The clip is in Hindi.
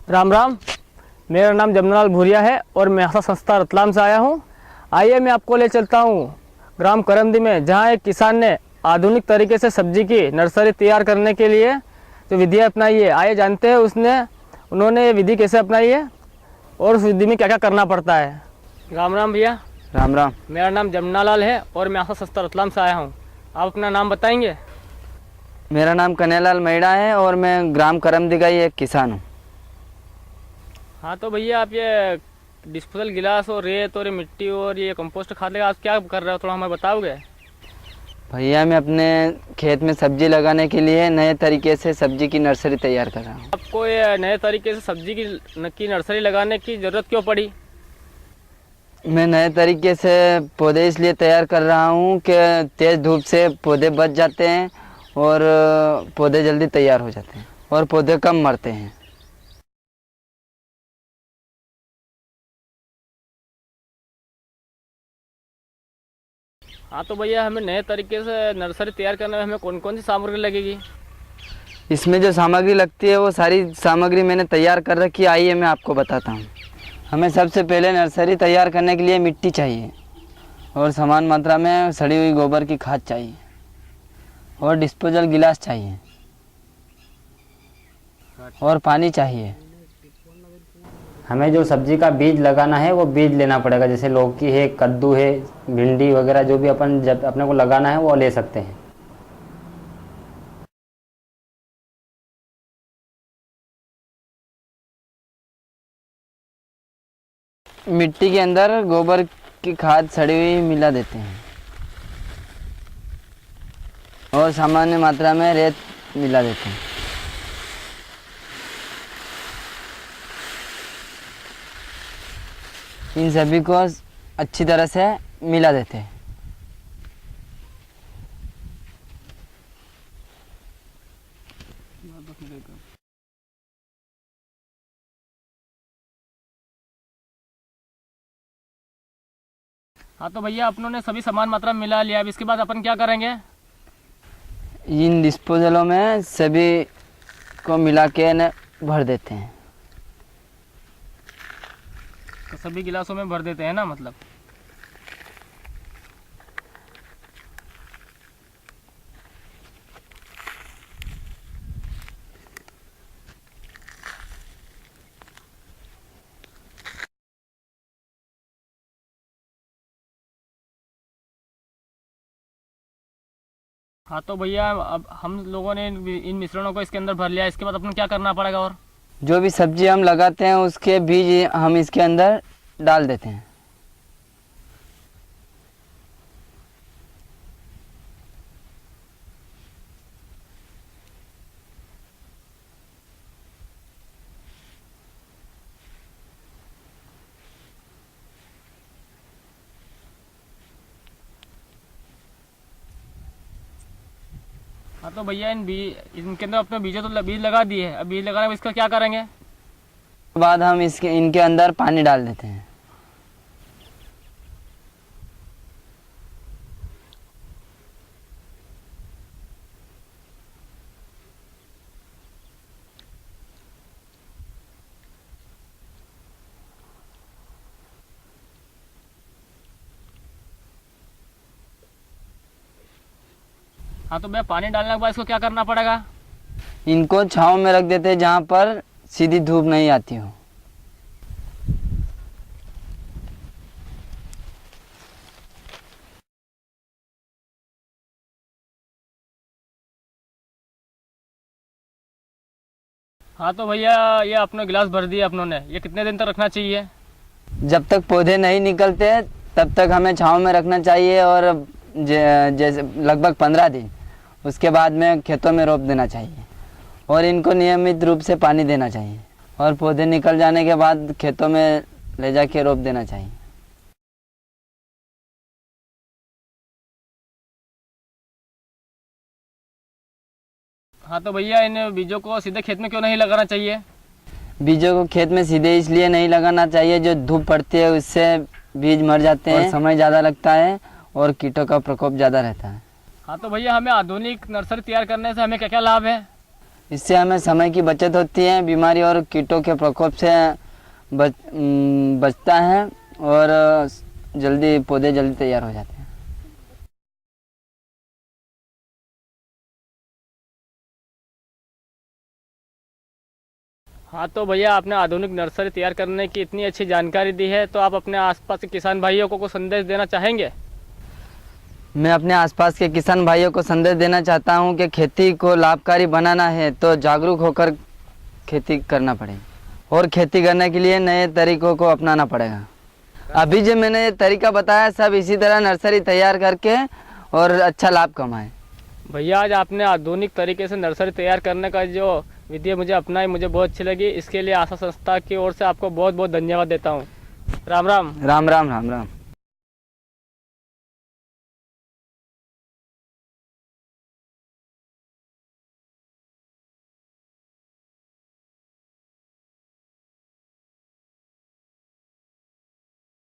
राम राम। मेरा नाम जमनालाल भूरिया है और मैं आशा संस्था रतलाम से आया हूँ। आइए मैं आपको ले चलता हूँ ग्राम करमदी में, जहाँ एक किसान ने आधुनिक तरीके से सब्जी की नर्सरी तैयार करने के लिए जो विधि अपनाई है। आइए जानते हैं उन्होंने ये विधि कैसे अपनाई है और उस विधि में क्या क्या करना पड़ता है। राम राम भैया। राम राम। मेरा नाम जमनालाल है और मैं आशा संस्था रतलाम से आया हूँ। आप अपना नाम बताएंगे? मेरा नाम कन्हैयालाल मैड़ा है और मैं ग्राम करमदी का ही एक किसान हूँ। हाँ तो भैया, आप ये डिस्पोजल गिलास और रेत और ये मिट्टी और ये कंपोस्ट खाद लगा, आप क्या कर रहे हो, थोड़ा हमें बताओगे? भैया मैं अपने खेत में सब्जी लगाने के लिए नए तरीके से सब्जी की नर्सरी तैयार कर रहा हूँ। आपको ये नए तरीके से सब्जी की नर्सरी लगाने की ज़रूरत क्यों पड़ी? मैं नए तरीके से पौधे इसलिए तैयार कर रहा हूँ कि तेज़ धूप से पौधे बच जाते हैं और पौधे जल्दी तैयार हो जाते हैं और पौधे कम मरते हैं। हाँ तो भैया, हमें नए तरीके से नर्सरी तैयार करने में हमें कौन कौन सी सामग्री लगेगी? इसमें जो सामग्री लगती है वो सारी सामग्री मैंने तैयार कर रखी है। आइए मैं आपको बताता हूँ। हमें सबसे पहले नर्सरी तैयार करने के लिए मिट्टी चाहिए और समान मात्रा में सड़ी हुई गोबर की खाद चाहिए और डिस्पोजल गिलास चाहिए और पानी चाहिए। हमें जो सब्जी का बीज लगाना है वो बीज लेना पड़ेगा, जैसे लौकी है, कद्दू है, भिंडी वगैरह जो भी जब अपने को लगाना है वो ले सकते हैं। मिट्टी के अंदर गोबर की खाद सड़ी हुई मिला देते हैं और सामान्य मात्रा में रेत मिला देते हैं। इन सभी को अच्छी तरह से मिला देते हैं। हाँ तो भैया, अपनों ने सभी समान मात्रा में मिला लिया। अब इसके बाद अपन क्या करेंगे? इन डिस्पोजलों में सभी को मिला के भर देते हैं। तो सभी गिलासों में भर देते हैं ना, मतलब? हाँ तो भैया, अब हम लोगों ने इन मिश्रणों को इसके अंदर भर लिया। इसके बाद अपन क्या करना पड़ेगा? और जो भी सब्जी हम लगाते हैं उसके बीज हम इसके अंदर डाल देते हैं। हाँ तो भैया, इनके अंदर अपने बीज लगा दिए। अब बीज लगाने के बाद इसका क्या करेंगे? बाद हम इनके अंदर पानी डाल देते हैं। हाँ तो भैया, पानी डालने के बाद इसको क्या करना पड़ेगा? इनको छांव में रख देते हैं जहाँ पर सीधी धूप नहीं आती हो। हाँ तो भैया, ये अपने गिलास भर दिए अपनों ने। ये कितने दिन तक रखना चाहिए? जब तक पौधे नहीं निकलते तब तक हमें छांव में रखना चाहिए और जैसे लगभग 15 दिन, उसके बाद में खेतों में रोप देना चाहिए और इनको नियमित रूप से पानी देना चाहिए और पौधे निकल जाने के बाद खेतों में ले जाके रोप देना चाहिए। हाँ तो भैया, इन बीजों को सीधे खेत में क्यों नहीं लगाना चाहिए? बीजों को खेत में सीधे इसलिए नहीं लगाना चाहिए, जो धूप पड़ती है उससे बीज मर जाते हैं, समय ज़्यादा लगता है और कीटों का प्रकोप ज़्यादा रहता है। हाँ तो भैया, हमें आधुनिक नर्सरी तैयार करने से हमें क्या क्या लाभ है? इससे हमें समय की बचत होती है, बीमारी और कीटों के प्रकोप से बचता है और पौधे जल्दी तैयार हो जाते हैं। हाँ तो भैया, आपने आधुनिक नर्सरी तैयार करने की इतनी अच्छी जानकारी दी है, तो आप अपने आसपास के किसान भाइयों को संदेश देना चाहेंगे? मैं अपने आसपास के किसान भाइयों को संदेश देना चाहता हूँ कि खेती को लाभकारी बनाना है तो जागरूक होकर खेती करना पड़ेगा और खेती करने के लिए नए तरीकों को अपनाना पड़ेगा। अभी जो मैंने ये तरीका बताया, सब इसी तरह नर्सरी तैयार करके और अच्छा लाभ कमाएं। भैया, आज आपने आधुनिक तरीके से नर्सरी तैयार करने का जो विधि मुझे अपनाई, मुझे बहुत अच्छी लगी। इसके लिए आशा संस्था की ओर से आपको बहुत बहुत धन्यवाद देता हूँ। राम राम। राम राम। राम राम।